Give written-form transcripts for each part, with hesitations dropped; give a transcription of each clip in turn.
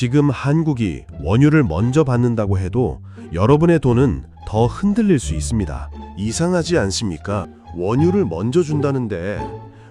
지금 한국이 원유를 먼저 받는다고 해도 여러분의 돈은 더 흔들릴 수 있습니다. 이상하지 않습니까? 원유를 먼저 준다는데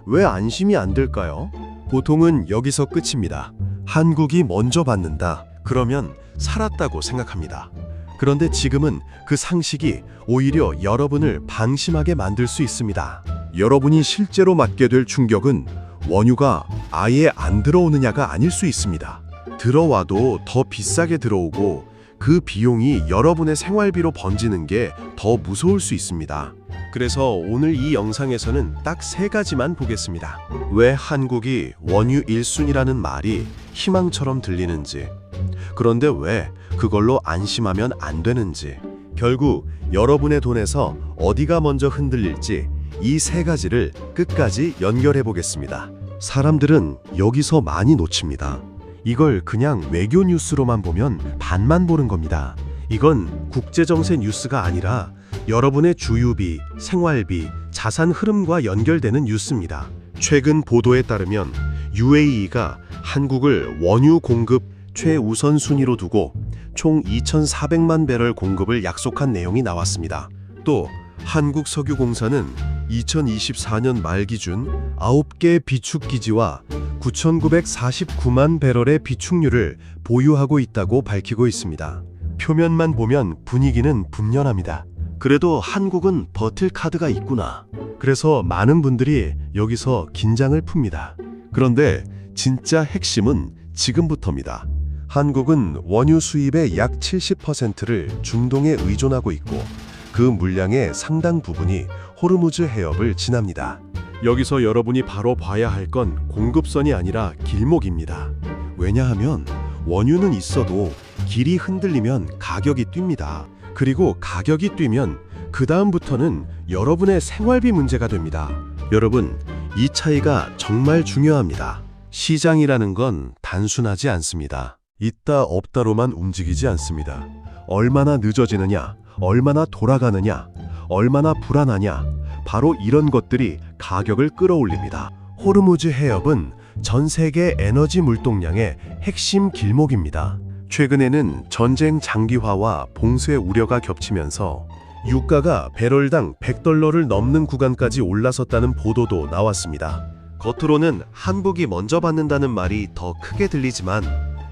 왜 안심이 안 될까요? 보통은 여기서 끝입니다. 한국이 먼저 받는다. 그러면 살았다고 생각합니다. 그런데 지금은 그 상식이 오히려 여러분을 방심하게 만들 수 있습니다. 여러분이 실제로 맞게 될 충격은 원유가 아예 안 들어오느냐가 아닐 수 있습니다. 들어와도 더 비싸게 들어오고 그 비용이 여러분의 생활비로 번지는 게 더 무서울 수 있습니다. 그래서 오늘 이 영상에서는 딱 3가지만 보겠습니다. 왜 한국이 원유 1순위라는 말이 희망처럼 들리는지, 그런데 왜 그걸로 안심하면 안 되는지, 결국 여러분의 돈에서 어디가 먼저 흔들릴지 이 3가지를 끝까지 연결해 보겠습니다. 사람들은 여기서 많이 놓칩니다. 이걸 그냥 외교 뉴스로만 보면 반만 보는 겁니다. 이건 국제정세 뉴스가 아니라 여러분의 주유비, 생활비, 자산 흐름과 연결되는 뉴스입니다. 최근 보도에 따르면 UAE가 한국을 원유 공급 최우선 순위로 두고 총 2,400만 배럴 공급을 약속한 내용이 나왔습니다. 또 한국석유공사는 2024년 말 기준 9개 비축기지와 9,949만 배럴의 비축유를 보유하고 있다고 밝히고 있습니다. 표면만 보면 분위기는 분연합니다. 그래도 한국은 버틸 카드가 있구나. 그래서 많은 분들이 여기서 긴장을 풉니다. 그런데 진짜 핵심은 지금부터입니다. 한국은 원유 수입의 약 70%를 중동에 의존하고 있고 그 물량의 상당 부분이 호르무즈 해협을 지납니다. 여기서 여러분이 바로 봐야 할 건 공급선이 아니라 길목입니다. 왜냐하면 원유는 있어도 길이 흔들리면 가격이 뜁니다. 그리고 가격이 뛰면 그 다음부터는 여러분의 생활비 문제가 됩니다. 여러분, 이 차이가 정말 중요합니다. 시장이라는 건 단순하지 않습니다. 있다 없다로만 움직이지 않습니다. 얼마나 늦어지느냐, 얼마나 돌아가느냐, 얼마나 불안하냐, 바로 이런 것들이 가격을 끌어올립니다. 호르무즈 해협은 전 세계 에너지 물동량의 핵심 길목입니다. 최근에는 전쟁 장기화와 봉쇄 우려가 겹치면서 유가가 배럴당 $100를 넘는 구간까지 올라섰다는 보도도 나왔습니다. 겉으로는 한국이 먼저 받는다는 말이 더 크게 들리지만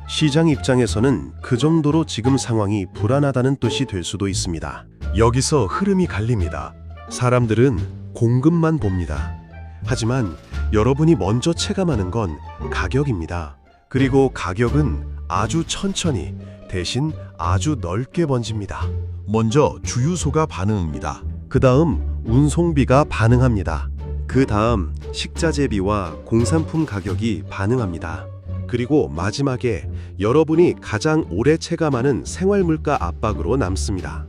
시장 입장에서는 그 정도로 지금 상황이 불안하다는 뜻이 될 수도 있습니다. 여기서 흐름이 갈립니다. 사람들은 공급만 봅니다. 하지만 여러분이 먼저 체감하는 건 가격입니다. 그리고 가격은 아주 천천히, 대신 아주 넓게 번집니다. 먼저 주유소가 반응합니다. 그 다음 운송비가 반응합니다. 그 다음 식자재비와 공산품 가격이 반응합니다. 그리고 마지막에 여러분이 가장 오래 체감하는 생활물가 압박으로 남습니다.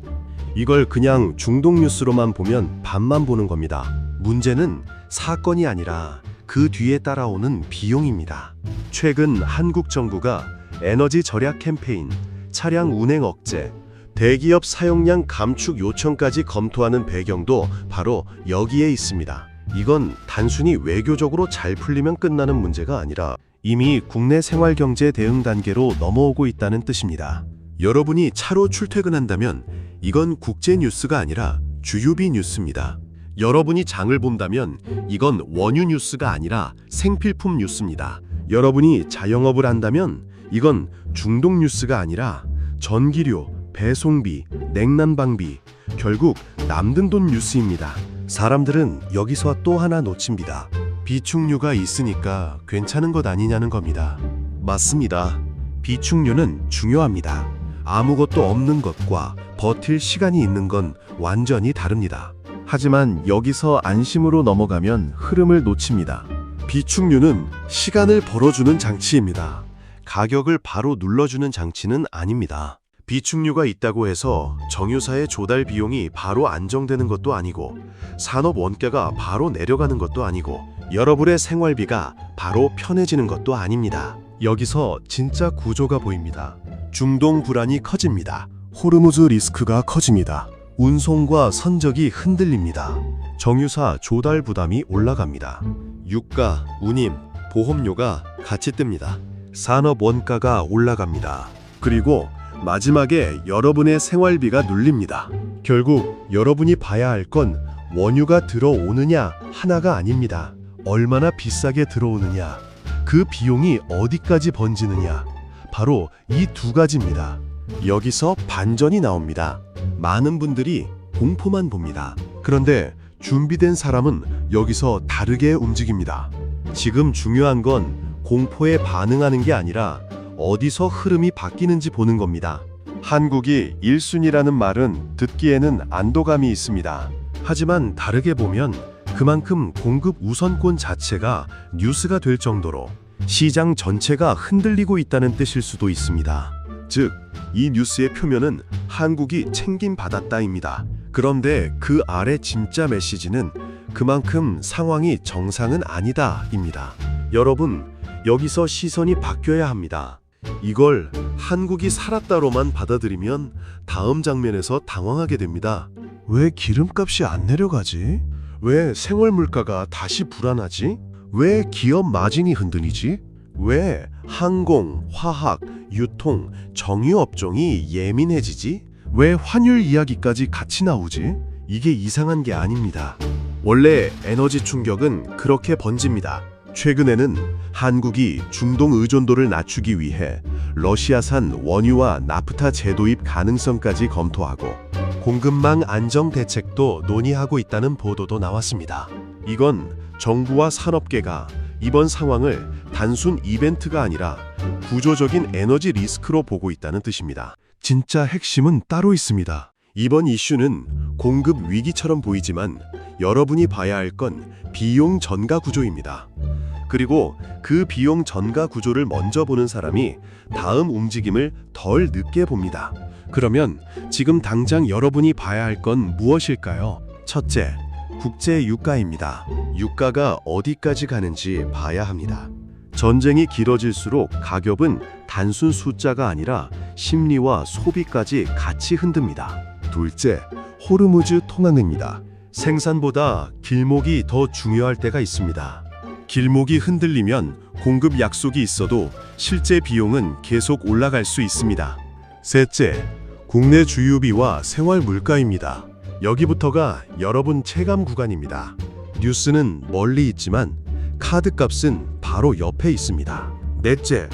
이걸 그냥 중동 뉴스로만 보면 반만 보는 겁니다. 문제는 사건이 아니라 그 뒤에 따라오는 비용입니다. 최근 한국 정부가 에너지 절약 캠페인, 차량 운행 억제, 대기업 사용량 감축 요청까지 검토하는 배경도 바로 여기에 있습니다. 이건 단순히 외교적으로 잘 풀리면 끝나는 문제가 아니라 이미 국내 생활경제 대응 단계로 넘어오고 있다는 뜻입니다. 여러분이 차로 출퇴근한다면 이건 국제 뉴스가 아니라 주유비 뉴스입니다. 여러분이 장을 본다면 이건 원유 뉴스가 아니라 생필품 뉴스입니다. 여러분이 자영업을 한다면 이건 중동 뉴스가 아니라 전기료, 배송비, 냉난방비, 결국 남는 돈 뉴스입니다. 사람들은 여기서 또 하나 놓칩니다. 비축유가 있으니까 괜찮은 것 아니냐는 겁니다. 맞습니다. 비축유는 중요합니다. 아무것도 없는 것과 버틸 시간이 있는 건 완전히 다릅니다. 하지만 여기서 안심으로 넘어가면 흐름을 놓칩니다. 비축유는 시간을 벌어주는 장치입니다. 가격을 바로 눌러주는 장치는 아닙니다. 비축유가 있다고 해서 정유사의 조달 비용이 바로 안정되는 것도 아니고 산업 원가가 바로 내려가는 것도 아니고 여러분의 생활비가 바로 편해지는 것도 아닙니다. 여기서 진짜 구조가 보입니다. 중동 불안이 커집니다. 호르무즈 리스크가 커집니다. 운송과 선적이 흔들립니다. 정유사 조달 부담이 올라갑니다. 유가, 운임, 보험료가 같이 뜹니다. 산업 원가가 올라갑니다. 그리고 마지막에 여러분의 생활비가 눌립니다. 결국 여러분이 봐야 할 건 원유가 들어오느냐 하나가 아닙니다. 얼마나 비싸게 들어오느냐, 그 비용이 어디까지 번지느냐, 바로 이 두 가지입니다. 여기서 반전이 나옵니다. 많은 분들이 공포만 봅니다. 그런데 준비된 사람은 여기서 다르게 움직입니다. 지금 중요한 건 공포에 반응하는 게 아니라 어디서 흐름이 바뀌는지 보는 겁니다. 한국이 1순위라는 말은 듣기에는 안도감이 있습니다. 하지만 다르게 보면 그만큼 공급 우선권 자체가 뉴스가 될 정도로 시장 전체가 흔들리고 있다는 뜻일 수도 있습니다. 즉, 이 뉴스의 표면은 한국이 챙김받았다입니다. 그런데 그 아래 진짜 메시지는 그만큼 상황이 정상은 아니다입니다. 여러분, 여기서 시선이 바뀌어야 합니다. 이걸 한국이 살았다로만 받아들이면 다음 장면에서 당황하게 됩니다. 왜 기름값이 안 내려가지? 왜 생활 물가가 다시 불안하지? 왜 기업 마진이 흔들리지? 왜 항공, 화학, 유통, 정유 업종이 예민해지지? 왜 환율 이야기까지 같이 나오지? 이게 이상한 게 아닙니다. 원래 에너지 충격은 그렇게 번집니다. 최근에는 한국이 중동 의존도를 낮추기 위해 러시아산 원유와 나프타 재도입 가능성까지 검토하고 공급망 안정 대책도 논의하고 있다는 보도도 나왔습니다. 이건 정부와 산업계가 이번 상황을 단순 이벤트가 아니라 구조적인 에너지 리스크로 보고 있다는 뜻입니다. 진짜 핵심은 따로 있습니다. 이번 이슈는 공급 위기처럼 보이지만 여러분이 봐야 할 건 비용 전가 구조입니다. 그리고 그 비용 전가 구조를 먼저 보는 사람이 다음 움직임을 덜 늦게 봅니다. 그러면 지금 당장 여러분이 봐야 할 건 무엇일까요? 첫째, 국제 유가입니다. 유가가 어디까지 가는지 봐야 합니다. 전쟁이 길어질수록 가격은 단순 숫자가 아니라 심리와 소비까지 같이 흔듭니다. 둘째, 호르무즈 통항입니다. 생산보다 길목이 더 중요할 때가 있습니다. 길목이 흔들리면 공급 약속이 있어도 실제 비용은 계속 올라갈 수 있습니다. 셋째, 국내 주유비와 생활 물가입니다. 여기부터가 여러분 체감 구간입니다. 뉴스는 멀리 있지만 카드값은 바로 옆에 있습니다. 넷째,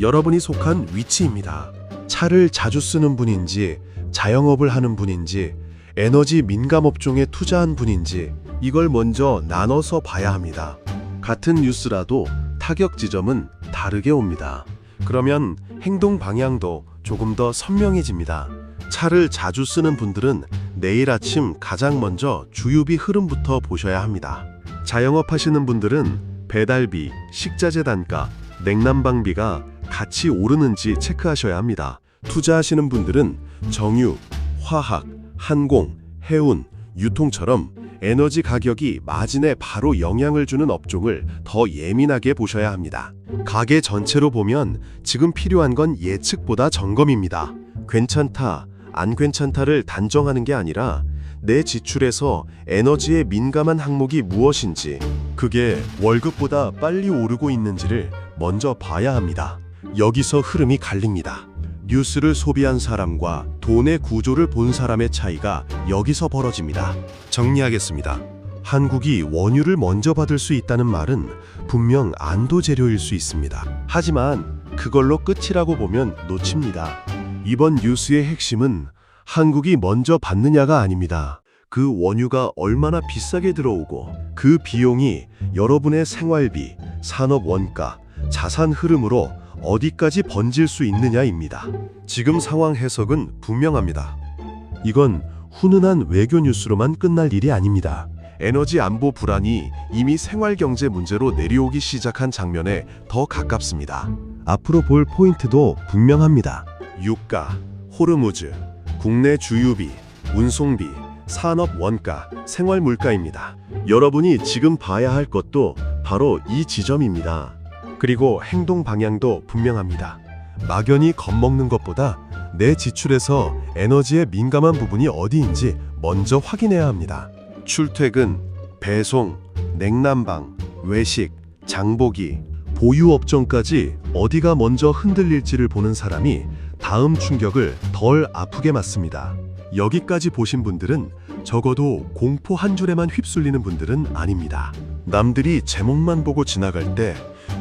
여러분이 속한 위치입니다. 차를 자주 쓰는 분인지, 자영업을 하는 분인지, 에너지 민감 업종에 투자한 분인지 이걸 먼저 나눠서 봐야 합니다. 같은 뉴스라도 타격 지점은 다르게 옵니다. 그러면 행동 방향도 조금 더 선명해집니다. 차를 자주 쓰는 분들은 내일 아침 가장 먼저 주유비 흐름부터 보셔야 합니다. 자영업 하시는 분들은 배달비, 식자재 단가, 냉난방비가 같이 오르는지 체크하셔야 합니다. 투자하시는 분들은 정유, 화학, 항공, 해운, 유통처럼 에너지 가격이 마진에 바로 영향을 주는 업종을 더 예민하게 보셔야 합니다. 가게 전체로 보면 지금 필요한 건 예측보다 점검입니다. 괜찮다, 안 괜찮다를 단정하는 게 아니라 내 지출에서 에너지에 민감한 항목이 무엇인지, 그게 월급보다 빨리 오르고 있는지를 먼저 봐야 합니다. 여기서 흐름이 갈립니다. 뉴스를 소비한 사람과 돈의 구조를 본 사람의 차이가 여기서 벌어집니다. 정리하겠습니다. 한국이 원유를 먼저 받을 수 있다는 말은 분명 안도 재료일 수 있습니다. 하지만 그걸로 끝이라고 보면 놓칩니다. 이번 뉴스의 핵심은 한국이 먼저 받느냐가 아닙니다. 그 원유가 얼마나 비싸게 들어오고 그 비용이 여러분의 생활비, 산업 원가, 자산 흐름으로 어디까지 번질 수 있느냐입니다. 지금 상황 해석은 분명합니다. 이건 훈훈한 외교 뉴스로만 끝날 일이 아닙니다. 에너지 안보 불안이 이미 생활 경제 문제로 내려오기 시작한 장면에 더 가깝습니다. 앞으로 볼 포인트도 분명합니다. 유가, 호르무즈, 국내 주유비, 운송비, 산업 원가, 생활 물가입니다. 여러분이 지금 봐야 할 것도 바로 이 지점입니다. 그리고 행동 방향도 분명합니다. 막연히 겁먹는 것보다 내 지출에서 에너지에 민감한 부분이 어디인지 먼저 확인해야 합니다. 출퇴근, 배송, 냉난방, 외식, 장보기, 보유 업종까지 어디가 먼저 흔들릴지를 보는 사람이 다음 충격을 덜 아프게 맞습니다. 여기까지 보신 분들은 적어도 공포 한 줄에만 휩쓸리는 분들은 아닙니다. 남들이 제목만 보고 지나갈 때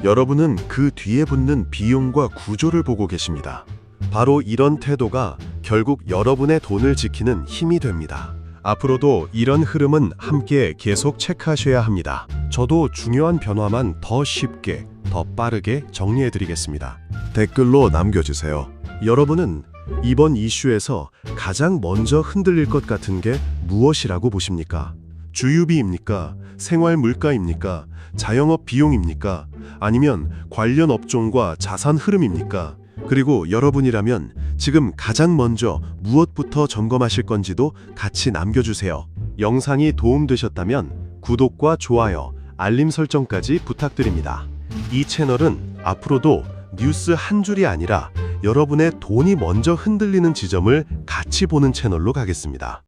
여러분은 그 뒤에 붙는 비용과 구조를 보고 계십니다. 바로 이런 태도가 결국 여러분의 돈을 지키는 힘이 됩니다. 앞으로도 이런 흐름은 함께 계속 체크하셔야 합니다. 저도 중요한 변화만 더 쉽게, 더 빠르게 정리해드리겠습니다. 댓글로 남겨주세요. 여러분은 이번 이슈에서 가장 먼저 흔들릴 것 같은 게 무엇이라고 보십니까? 주유비입니까? 생활 물가입니까? 자영업 비용입니까? 아니면 관련 업종과 자산 흐름입니까? 그리고 여러분이라면 지금 가장 먼저 무엇부터 점검하실 건지도 같이 남겨주세요. 영상이 도움되셨다면 구독과 좋아요, 알림 설정까지 부탁드립니다. 이 채널은 앞으로도 뉴스 한 줄이 아니라 여러분의 돈이 먼저 흔들리는 지점을 같이 보는 채널로 가겠습니다.